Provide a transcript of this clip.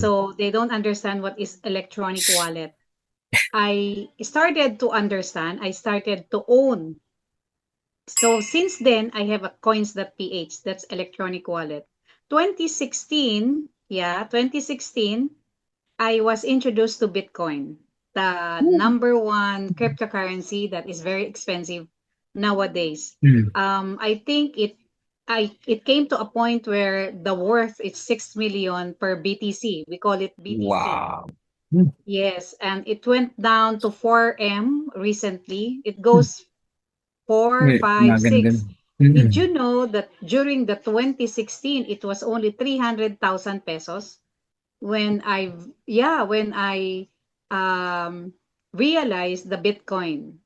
So they don't understand what is electronic wallet. I started to understand, I started to own. So since then, I have a coins.ph, that's electronic wallet. 2016, yeah, 2016, I was introduced to Bitcoin, the number one cryptocurrency that is very expensive nowadays. Mm. I think it came to a point where the worth is 6 million per BTC. We call it BTC. Wow. Mm. Yes, and it went down to 4M recently. It Mm. goes 4, May 5, mga 6. ganun. Did Mm. you know that during the 2016, it was only 300,000 pesos? When I realized the Bitcoin.